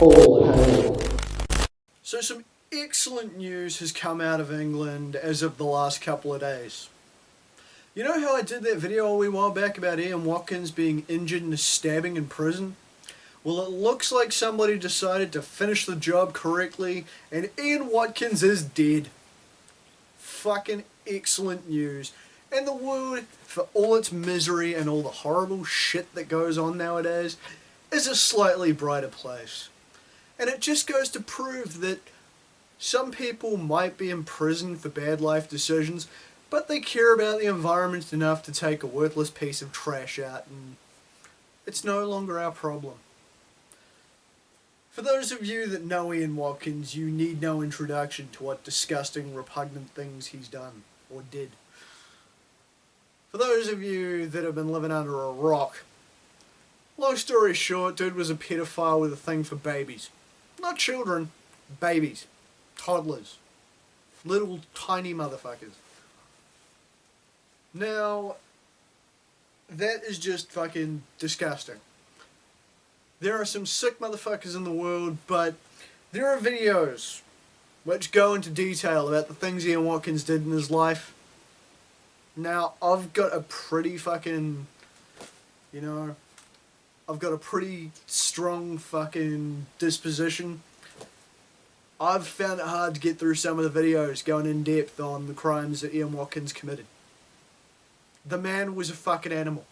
All hail. So some excellent news has come out of England as of the last couple of days. You know how I did that video a wee while back about Ian Watkins being injured in a stabbing in prison? Well, it looks like somebody decided to finish the job correctly and Ian Watkins is dead. Fucking excellent news. And the world, for all its misery and all the horrible shit that goes on nowadays, is a slightly brighter place. And it just goes to prove that some people might be in prison for bad life decisions, but they care about the environment enough to take a worthless piece of trash out, and it's no longer our problem. For those of you that know Ian Watkins, you need no introduction to what disgusting, repugnant things he's done, or did. For those of you that have been living under a rock, long story short, dude was a pedophile with a thing for babies. Not children, babies, toddlers, little tiny motherfuckers. Now, that is just fucking disgusting. There are some sick motherfuckers in the world, but there are videos which go into detail about the things Ian Watkins did in his life. Now, I've got a pretty fucking, I've got a pretty strong fucking disposition. I've found it hard to get through some of the videos going in depth on the crimes that Ian Watkins committed. The man was a fucking animal.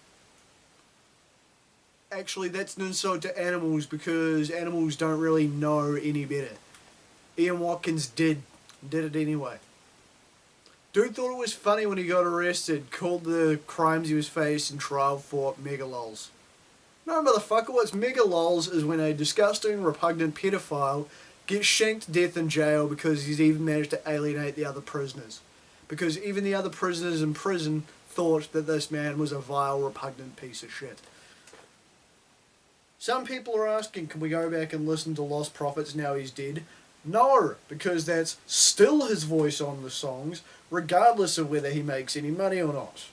Actually, that's an insult to animals because animals don't really know any better. Ian Watkins did it anyway. Dude thought it was funny when he got arrested, called the crimes he was facing trial for megalols. No, motherfucker, what's megalols is when a disgusting, repugnant pedophile gets shanked to death in jail because he's even managed to alienate the other prisoners. Because even the other prisoners in prison thought that this man was a vile, repugnant piece of shit. Some people are asking, can we go back and listen to LostProphets now he's dead? No, because that's still his voice on the songs, regardless of whether he makes any money or not.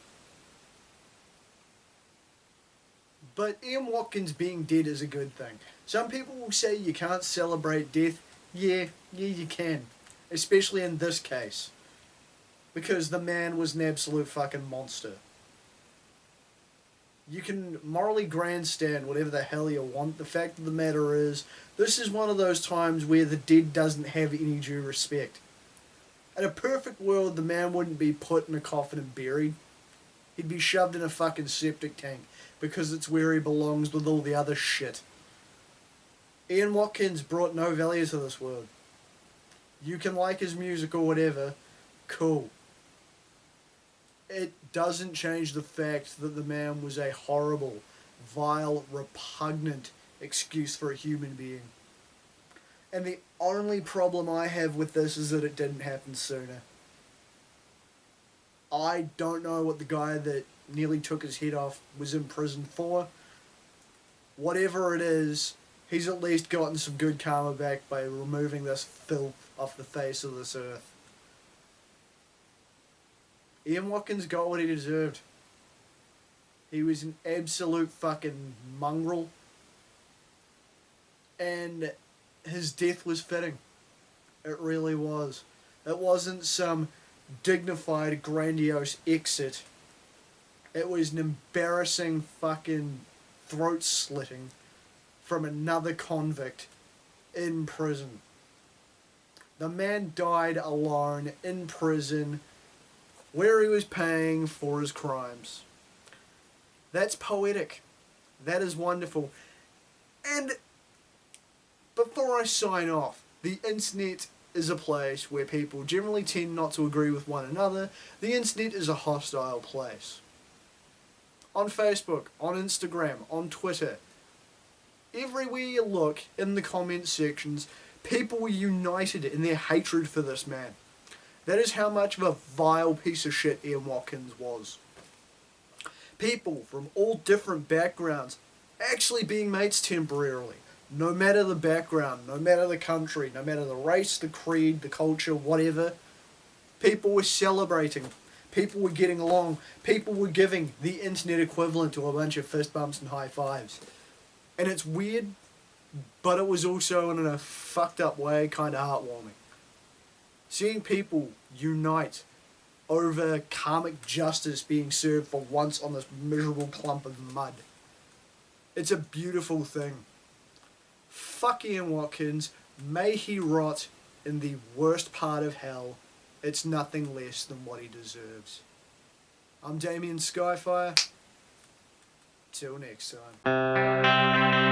But Ian Watkins being dead is a good thing. Some people will say you can't celebrate death. Yeah, you can. Especially in this case. Because the man was an absolute fucking monster. You can morally grandstand whatever the hell you want. The fact of the matter is, this is one of those times where the dead doesn't have any due respect. In a perfect world, the man wouldn't be put in a coffin and buried. He'd be shoved in a fucking septic tank, because it's where he belongs with all the other shit. Ian Watkins brought no value to this world. You can like his music or whatever, cool. It doesn't change the fact that the man was a horrible, vile, repugnant excuse for a human being. And the only problem I have with this is that it didn't happen sooner. I don't know what the guy that nearly took his head off was in prison for. Whatever it is, he's at least gotten some good karma back by removing this filth off the face of this earth. Ian Watkins got what he deserved. He was an absolute fucking mongrel. And his death was fitting. It really was. It wasn't some dignified, grandiose exit. It was an embarrassing fucking throat slitting from another convict in prison. The man died alone in prison where he was paying for his crimes. That's poetic. That is wonderful. And before I sign off, the internet is a place where people generally tend not to agree with one another. The internet is a hostile place. On Facebook, on Instagram, on Twitter, everywhere you look in the comment sections, people were united in their hatred for this man. That is how much of a vile piece of shit Ian Watkins was. People from all different backgrounds actually being mates temporarily. No matter the background, no matter the country, no matter the race, the creed, the culture, whatever. People were celebrating. People were getting along. People were giving the internet equivalent to a bunch of fist bumps and high fives. And it's weird but it was also in a fucked up way kind of heartwarming. Seeing people unite over karmic justice being served for once on this miserable clump of mud. It's a beautiful thing. Fuck Ian Watkins. May he rot in the worst part of hell. It's nothing less than what he deserves. I'm Damian Skyfire. Till next time.